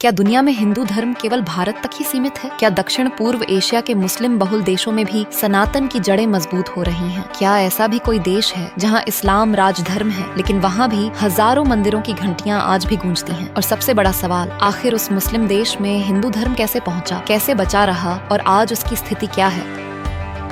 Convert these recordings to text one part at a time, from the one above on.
क्या दुनिया में हिंदू धर्म केवल भारत तक ही सीमित है? क्या दक्षिण पूर्व एशिया के मुस्लिम बहुल देशों में भी सनातन की जड़ें मजबूत हो रही हैं? क्या ऐसा भी कोई देश है जहां इस्लाम राजधर्म है लेकिन वहां भी हजारों मंदिरों की घंटियां आज भी गूंजती हैं? और सबसे बड़ा सवाल, आखिर उस मुस्लिम देश में हिंदू धर्म कैसे पहुंचा, कैसे बचा रहा और आज उसकी स्थिति क्या है?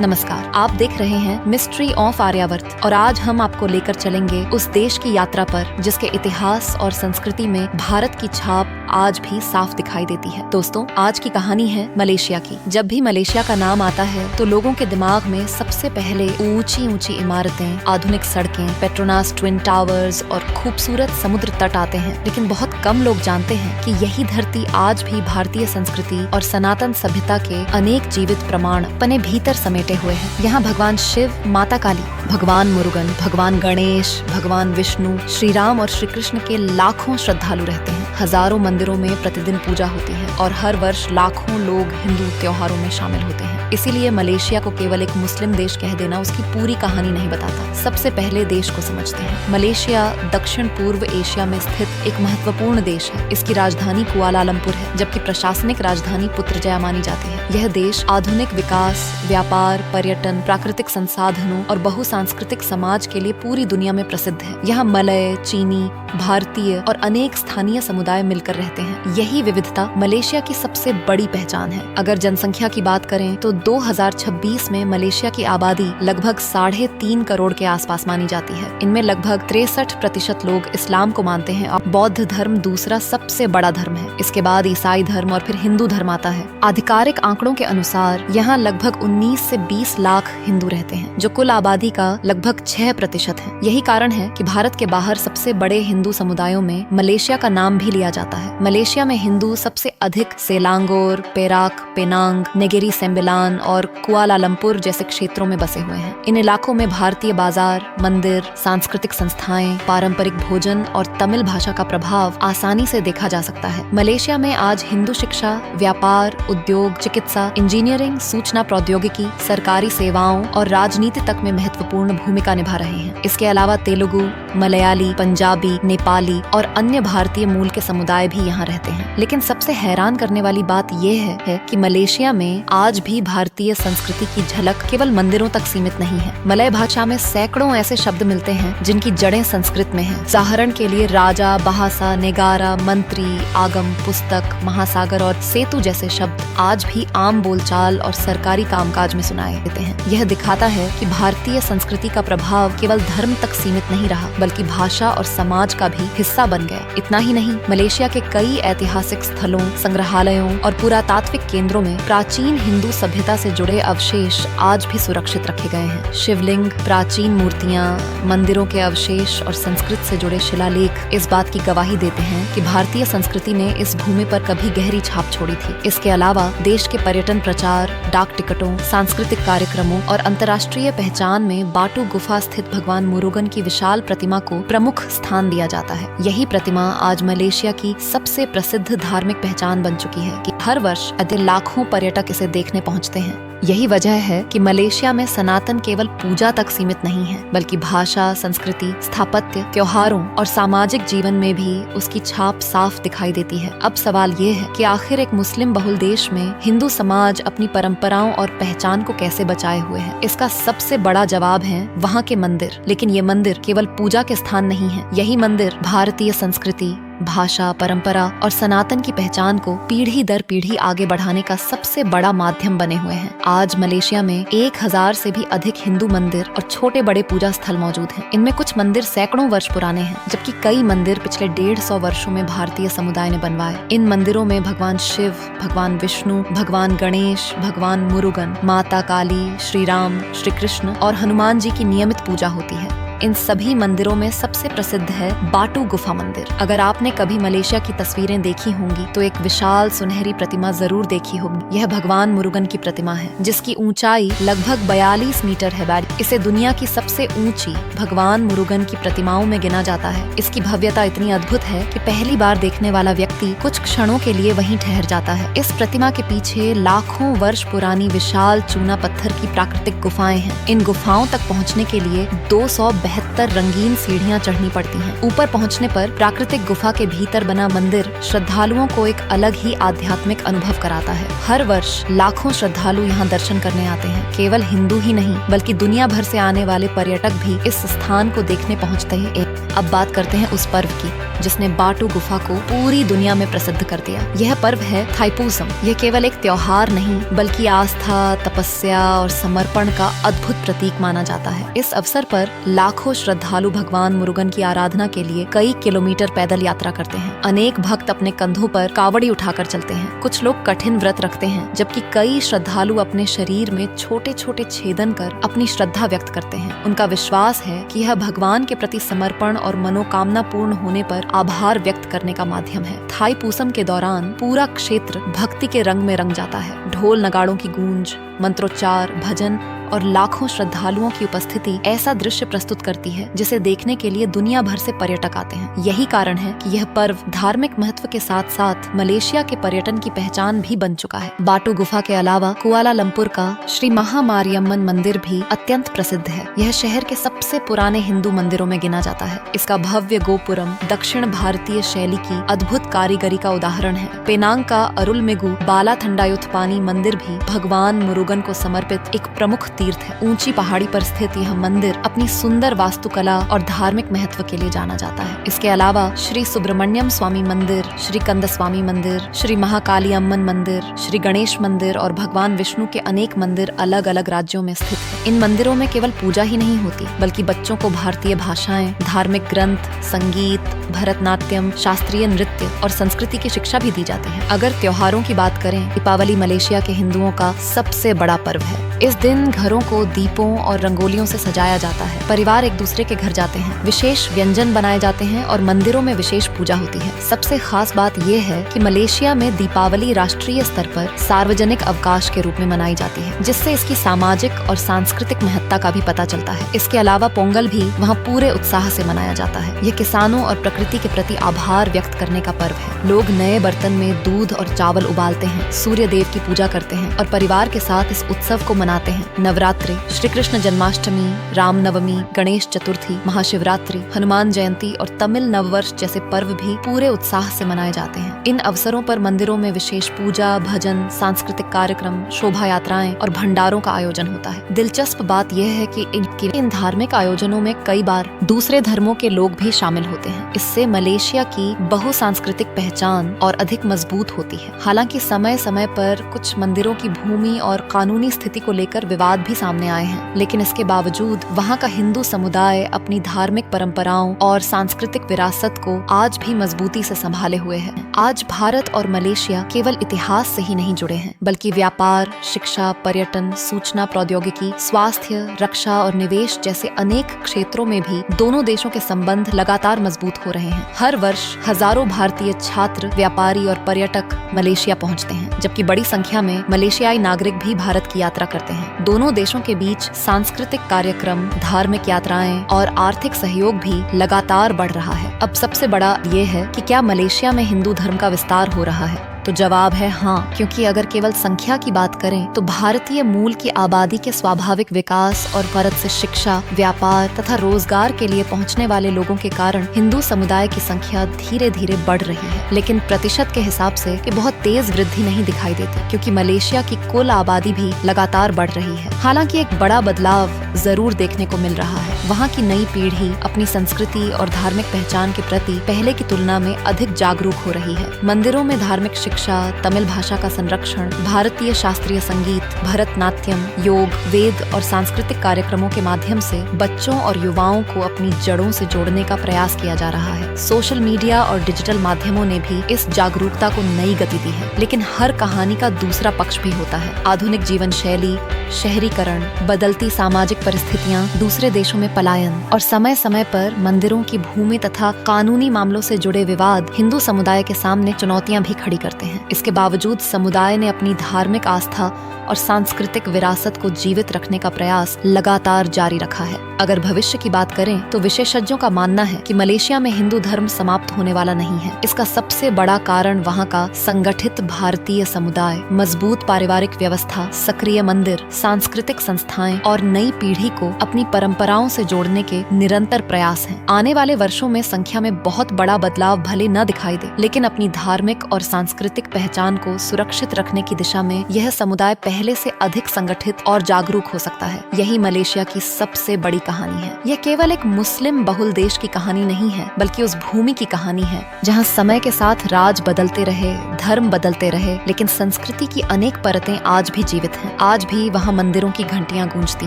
नमस्कार, आप देख रहे हैं मिस्ट्री ऑफ आर्यावर्त और आज हम आपको लेकर चलेंगे उस देश की यात्रा पर जिसके इतिहास और संस्कृति में भारत की छाप आज भी साफ दिखाई देती है। दोस्तों, आज की कहानी है मलेशिया की। जब भी मलेशिया का नाम आता है तो लोगों के दिमाग में सबसे पहले ऊंची ऊंची इमारतें, आधुनिक सड़कें, पेट्रोनास ट्विन टावर्स और खूबसूरत समुद्र तट आते हैं। लेकिन बहुत कम लोग जानते हैं कि यही धरती आज भी भारतीय संस्कृति और सनातन सभ्यता के अनेक जीवित प्रमाण अपने भीतर समेटे हुए हैं। यहाँ भगवान शिव, माता काली, भगवान मुरुगन, भगवान गणेश, भगवान विष्णु, श्री राम और श्री कृष्ण के लाखों श्रद्धालु रहते हैं। हजारों मंदिरों में प्रतिदिन पूजा होती है और हर वर्ष लाखों लोग हिंदू त्योहारों में शामिल होते हैं। इसीलिए मलेशिया को केवल एक मुस्लिम देश कह देना उसकी पूरी कहानी नहीं बताता। सबसे पहले देश को समझते हैं। मलेशिया दक्षिण पूर्व एशिया में स्थित एक महत्वपूर्ण देश है। इसकी राजधानी कुआलालंपुर है, जबकि प्रशासनिक राजधानी पुत्रजया मानी जाती है। यह देश आधुनिक विकास, व्यापार, पर्यटन, प्राकृतिक संसाधनों और बहुसांस्कृतिक समाज के लिए पूरी दुनिया में प्रसिद्ध है। यहाँ मलय, चीनी, भारतीय और अनेक स्थानीय समुदाय मिलकर रहते हैं। यही विविधता मलेशिया की सबसे बड़ी पहचान है। अगर जनसंख्या की बात करें तो 2026 में मलेशिया की आबादी लगभग 3.5 करोड़ के आसपास मानी जाती है। इनमें लगभग 63% लोग इस्लाम को मानते हैं और बौद्ध धर्म दूसरा सबसे बड़ा धर्म है। इसके बाद ईसाई धर्म और फिर हिंदू धर्म आता है। आधिकारिक आंकड़ों के अनुसार यहाँ लगभग 19 से 20 लाख हिंदू रहते हैं, जो कुल आबादी का लगभग 6% है। यही कारण है कि भारत के बाहर सबसे बड़े हिंदू समुदायों में मलेशिया का नाम भी लिया जाता है। मलेशिया में हिंदू सबसे अधिक सेलांगोर, पेराक, पेनांग, नेगेरी सेम्बिलान और कुआलालंपुर जैसे क्षेत्रों में बसे हुए हैं। इन इलाकों में भारतीय बाजार, मंदिर, सांस्कृतिक संस्थाएं, पारंपरिक भोजन और तमिल भाषा का प्रभाव आसानी से देखा जा सकता है। मलेशिया में आज हिंदू शिक्षा, व्यापार, उद्योग, चिकित्सा, इंजीनियरिंग, सूचना प्रौद्योगिकी, सरकारी सेवाओं और राजनीति तक में महत्वपूर्ण भूमिका निभा रहे हैं। इसके अलावा तेलुगु, मलयाली, पंजाबी, नेपाली और अन्य भारतीय मूल के समुदाय भी यहाँ रहते हैं। लेकिन सबसे हैरान करने वाली बात यह है कि मलेशिया में आज भी भारतीय संस्कृति की झलक केवल मंदिरों तक सीमित नहीं है। मलय भाषा में सैकड़ों ऐसे शब्द मिलते हैं जिनकी जड़ें संस्कृत में हैं। उदाहरण के लिए राजा, बहासा, नेगारा, मंत्री, आगम, पुस्तक, महासागर और सेतु जैसे शब्द आज भी आम बोलचाल और सरकारी कामकाज में सुनाए देते हैं। यह दिखाता है कि भारतीय संस्कृति का प्रभाव केवल धर्म तक सीमित नहीं रहा, बल्कि भाषा और समाज का भी हिस्सा बन गया। इतना ही नहीं, मलेशिया के कई ऐतिहासिक स्थलों, संग्रहालयों और पुरातात्विक केंद्रों में प्राचीन हिंदू सभ्यता से जुड़े अवशेष आज भी सुरक्षित रखे गए हैं। शिवलिंग, प्राचीन मूर्तियां, मंदिरों के अवशेष और संस्कृत से जुड़े शिलालेख इस बात की गवाही देते हैं कि भारतीय संस्कृति ने इस भूमि पर कभी गहरी छाप छोड़ी थी। इसके अलावा देश के पर्यटन प्रचार, डाक टिकटों, सांस्कृतिक कार्यक्रमों और अंतर्राष्ट्रीय पहचान में बाटू गुफा स्थित भगवान मुरुगन की विशाल प्रतिमा को प्रमुख स्थान दिया जाता है। यही प्रतिमा आज मलेशिया की सबसे प्रसिद्ध धार्मिक पहचान बन चुकी है कि हर वर्ष लाखों पर्यटक इसे देखने पहुंचते हैं। यही वजह है कि मलेशिया में सनातन केवल पूजा तक सीमित नहीं है, बल्कि भाषा, संस्कृति, स्थापत्य, त्योहारों और सामाजिक जीवन में भी उसकी छाप साफ दिखाई देती है। अब सवाल ये है कि आखिर एक मुस्लिम बहुल देश में हिंदू समाज अपनी परंपराओं और पहचान को कैसे बचाए हुए है? इसका सबसे बड़ा जवाब है वहाँ के मंदिर। लेकिन ये मंदिर केवल पूजा के स्थान नहीं है। यही मंदिर भारतीय संस्कृति, भाषा, परंपरा और सनातन की पहचान को पीढ़ी दर पीढ़ी आगे बढ़ाने का सबसे बड़ा माध्यम बने हुए हैं। आज मलेशिया में 1000 से भी अधिक हिंदू मंदिर और छोटे बड़े पूजा स्थल मौजूद हैं। इनमें कुछ मंदिर सैकड़ों वर्ष पुराने हैं, जबकि कई मंदिर पिछले 150 वर्षों में भारतीय समुदाय ने बनवाए। इन मंदिरों में भगवान शिव, भगवान विष्णु, भगवान गणेश, भगवान मुरुगन, माता काली, श्री राम, श्री कृष्ण और हनुमान जी की नियमित पूजा होती है। इन सभी मंदिरों में सबसे प्रसिद्ध है बाटू गुफा मंदिर। अगर आपने कभी मलेशिया की तस्वीरें देखी होंगी तो एक विशाल सुनहरी प्रतिमा जरूर देखी होगी। यह भगवान मुरुगन की प्रतिमा है, जिसकी ऊंचाई लगभग 42 मीटर है। इसे दुनिया की सबसे ऊंची भगवान मुरुगन की प्रतिमाओं में गिना जाता है। इसकी भव्यता इतनी अद्भुत है कि पहली बार देखने वाला व्यक्ति कुछ क्षणों के लिए वहीं ठहर जाता है। इस प्रतिमा के पीछे लाखों वर्ष पुरानी विशाल चूना पत्थर की प्राकृतिक गुफाएं हैं। इन गुफाओं तक पहुँचने के लिए 200 72 रंगीन सीढ़ियां चढ़नी पड़ती हैं। ऊपर पहुंचने पर प्राकृतिक गुफा के भीतर बना मंदिर श्रद्धालुओं को एक अलग ही आध्यात्मिक अनुभव कराता है। हर वर्ष लाखों श्रद्धालु यहाँ दर्शन करने आते हैं। केवल हिंदू ही नहीं बल्कि दुनिया भर से आने वाले पर्यटक भी इस स्थान को देखने पहुँचते हैं। अब बात करते हैं उस पर्व की जिसने बाटू गुफा को पूरी दुनिया में प्रसिद्ध कर दिया। यह पर्व है थाईपुसम। यह केवल एक त्योहार नहीं बल्कि आस्था, तपस्या और समर्पण का अद्भुत प्रतीक माना जाता है। इस अवसर पर लाखों श्रद्धालु भगवान मुरुगन की आराधना के लिए कई किलोमीटर पैदल यात्रा करते हैं। अनेक भक्त अपने कंधों पर कावड़ी उठाकर चलते हैं। कुछ लोग कठिन व्रत रखते हैं जबकि कई श्रद्धालु अपने शरीर में छोटे छोटे छेदन कर अपनी श्रद्धा व्यक्त करते हैं। उनका विश्वास है कि यह भगवान के प्रति समर्पण और मनोकामना पूर्ण होने पर आभार व्यक्त करने का माध्यम है। थाईपुसम के दौरान पूरा क्षेत्र भक्ति के रंग में रंग जाता है। ढोल नगाड़ों की गूंज, मंत्रोच्चार, भजन और लाखों श्रद्धालुओं की उपस्थिति ऐसा दृश्य प्रस्तुत करती है जिसे देखने के लिए दुनिया भर से पर्यटक आते हैं। यही कारण है कि यह पर्व धार्मिक महत्व के साथ साथ मलेशिया के पर्यटन की पहचान भी बन चुका है। बाटू गुफा के अलावा कुआलालंपुर का श्री महामारियम्मन मंदिर भी अत्यंत प्रसिद्ध है। यह शहर के सबसे पुराने हिंदू मंदिरों में गिना जाता है। इसका भव्य गोपुरम दक्षिण भारतीय शैली की अद्भुत कारीगरी का उदाहरण है। पेनांग का अरुलमेगु बाला थंडायुथपानी मंदिर भी भगवान मुरुगन को समर्पित एक प्रमुख तीर्थ है। ऊंची पहाड़ी पर स्थित यह मंदिर अपनी सुंदर वास्तुकला और धार्मिक महत्व के लिए जाना जाता है। इसके अलावा श्री सुब्रमण्यम स्वामी मंदिर, श्री कंदस्वामी मंदिर, श्री महाकाली अम्मन मंदिर, श्री गणेश मंदिर और भगवान विष्णु के अनेक मंदिर अलग अलग राज्यों में स्थित है। इन मंदिरों में केवल पूजा ही नहीं होती बल्कि बच्चों को भारतीय भाषाएं, धार्मिक ग्रंथ, संगीत, भरतनाट्यम, शास्त्रीय नृत्य और संस्कृति की शिक्षा भी दी जाती है। अगर त्योहारों की बात करें, दीपावली मलेशिया के हिंदुओं का सबसे बड़ा पर्व है। इस दिन घरों को दीपों और रंगोलियों से सजाया जाता है। परिवार एक दूसरे के घर जाते हैं, विशेष व्यंजन बनाए जाते हैं और मंदिरों में विशेष पूजा होती है। सबसे खास बात यह है कि मलेशिया में दीपावली राष्ट्रीय स्तर पर सार्वजनिक अवकाश के रूप में मनाई जाती है, जिससे इसकी सामाजिक और सांस्कृतिक महत्ता का भी पता चलता है। इसके अलावा पोंगल भी वहाँ पूरे उत्साह से मनाया जाता है। यह किसानों और प्रकृति के प्रति आभार व्यक्त करने का पर्व है। लोग नए बर्तन में दूध और चावल उबालते हैं, सूर्य देव की पूजा करते हैं और परिवार के साथ इस उत्सव को मनाते हैं। नवरात्रि, श्री कृष्ण जन्माष्टमी, रामनवमी, गणेश चतुर्थी, महाशिवरात्रि, हनुमान जयंती और तमिल नववर्ष जैसे पर्व भी पूरे उत्साह से मनाए जाते हैं। इन अवसरों पर मंदिरों में विशेष पूजा, भजन, सांस्कृतिक कार्यक्रम, शोभा यात्राएं और भंडारों का आयोजन होता है। दिलचस्प बात यह है कि इन धार्मिक आयोजनों में कई बार दूसरे धर्मों के लोग भी शामिल होते हैं। इससे मलेशिया की बहुसांस्कृतिक पहचान और अधिक मजबूत होती है। हालांकि समय समय पर कुछ मंदिरों की भूमि और कानूनी स्थिति को लेकर विवाद भी सामने आए हैं, लेकिन इसके बावजूद वहाँ का हिंदू समुदाय अपनी धार्मिक परंपराओं और सांस्कृतिक विरासत को आज भी मजबूती से संभाले हुए है। आज भारत और मलेशिया केवल इतिहास से ही नहीं जुड़े हैं बल्कि व्यापार, शिक्षा, पर्यटन, सूचना प्रौद्योगिकी, स्वास्थ्य, रक्षा और निवेश जैसे अनेक क्षेत्रों में भी दोनों देशों के संबंध लगातार मजबूत हो रहे हैं। हर वर्ष हजारों भारतीय छात्र, व्यापारी और पर्यटक मलेशिया पहुंचते हैं, जबकि बड़ी संख्या में मलेशियाई नागरिक भी भारत की यात्रा करते हैं। दोनों देशों के बीच सांस्कृतिक कार्यक्रम, धार्मिक यात्राएं और आर्थिक सहयोग भी लगातार बढ़ रहा है। अब सबसे बड़ा ये है कि क्या मलेशिया में हिंदू धर्म का विस्तार हो रहा है? तो जवाब है हाँ, क्योंकि अगर केवल संख्या की बात करें तो भारतीय मूल की आबादी के स्वाभाविक विकास और भारत से शिक्षा, व्यापार तथा रोजगार के लिए पहुंचने वाले लोगों के कारण हिंदू समुदाय की संख्या धीरे धीरे बढ़ रही है। लेकिन प्रतिशत के हिसाब से ये बहुत तेज वृद्धि नहीं दिखाई देती, क्योंकि मलेशिया की कुल आबादी भी लगातार बढ़ रही है। हालांकि एक बड़ा बदलाव जरूर देखने को मिल रहा है। वहाँ की नई पीढ़ी अपनी संस्कृति और धार्मिक पहचान के प्रति पहले की तुलना में अधिक जागरूक हो रही है। मंदिरों में धार्मिक शिक्षा, तमिल भाषा का संरक्षण, भारतीय शास्त्रीय संगीत, भरतनाट्यम, योग, वेद और सांस्कृतिक कार्यक्रमों के माध्यम से बच्चों और युवाओं को अपनी जड़ों से जोड़ने का प्रयास किया जा रहा है। सोशल मीडिया और डिजिटल माध्यमों ने भी इस जागरूकता को नई गति दी है, लेकिन हर कहानी का दूसरा पक्ष भी होता है। आधुनिक जीवन शैली, शहरीकरण, बदलती सामाजिक परिस्थितियां, दूसरे देशों में पलायन और समय समय पर मंदिरों की भूमि तथा कानूनी मामलों से जुड़े विवाद हिंदू समुदाय के सामने चुनौतियां भी खड़ी करते हैं। जाते हैं। इसके बावजूद समुदाय ने अपनी धार्मिक आस्था और सांस्कृतिक विरासत को जीवित रखने का प्रयास लगातार जारी रखा है। अगर भविष्य की बात करें तो विशेषज्ञों का मानना है कि मलेशिया में हिंदू धर्म समाप्त होने वाला नहीं है। इसका सबसे बड़ा कारण वहाँ का संगठित भारतीय समुदाय, मजबूत पारिवारिक व्यवस्था, सक्रिय मंदिर, सांस्कृतिक संस्थाएं और नई पीढ़ी को अपनी परंपराओं से जोड़ने के निरंतर प्रयास हैं। आने वाले वर्षों में संख्या में बहुत बड़ा बदलाव भले न दिखाई दे, लेकिन अपनी धार्मिक और सांस्कृतिक पहचान को सुरक्षित रखने की दिशा में यह समुदाय पहले से अधिक संगठित और जागरूक हो सकता है। यही मलेशिया की सबसे बड़ी कहानी है। यह केवल एक मुस्लिम बहुल देश की कहानी नहीं है, बल्कि उस भूमि की कहानी है जहाँ समय के साथ राज बदलते रहे, धर्म बदलते रहे, लेकिन संस्कृति की अनेक परतें आज भी जीवित हैं। आज भी वहाँ मंदिरों की घंटियां गूंजती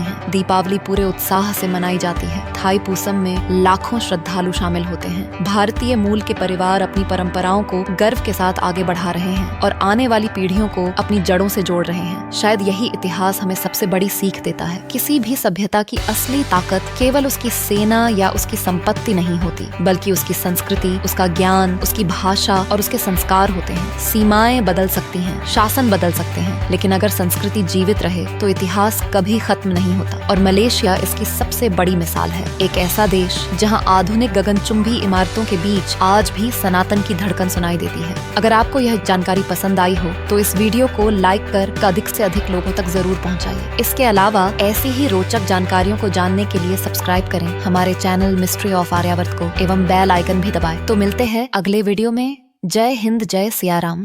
हैं, दीपावली पूरे उत्साह से मनाई जाती है, थाई पूसम में लाखों श्रद्धालु शामिल होते हैं। भारतीय मूल के परिवार अपनी परंपराओं को गर्व के साथ आगे बढ़ा रहे हैं और आने वाली पीढ़ियों को अपनी जड़ों से जोड़ रहे हैं। शायद यही इतिहास हमें सबसे बड़ी सीख देता है। किसी भी सभ्यता की असली ताकत केवल उसकी सेना या उसकी संपत्ति नहीं होती, बल्कि उसकी संस्कृति, उसका ज्ञान, उसकी भाषा और उसके संस्कार होते हैं। सीमाएं बदल सकती हैं, शासन बदल सकते हैं, लेकिन अगर संस्कृति जीवित रहे तो इतिहास कभी खत्म नहीं होता। और मलेशिया इसकी सबसे बड़ी मिसाल है। एक ऐसा देश जहां आधुनिक गगनचुंबी इमारतों के बीच आज भी सनातन की धड़कन सुनाई देती है। अगर आपको यह जानकारी पसंद आई हो तो इस वीडियो को लाइक कर अधिक से अधिक लोगों तक जरूर पहुंचाइए। इसके अलावा ऐसी ही रोचक जानकारियों को जानने के लिए सब्सक्राइब करें हमारे चैनल मिस्ट्री ऑफ आर्यावर्त को एवं बेल आइकन भी दबाएं। तो मिलते हैं अगले वीडियो में। जय हिंद, जय सिया राम।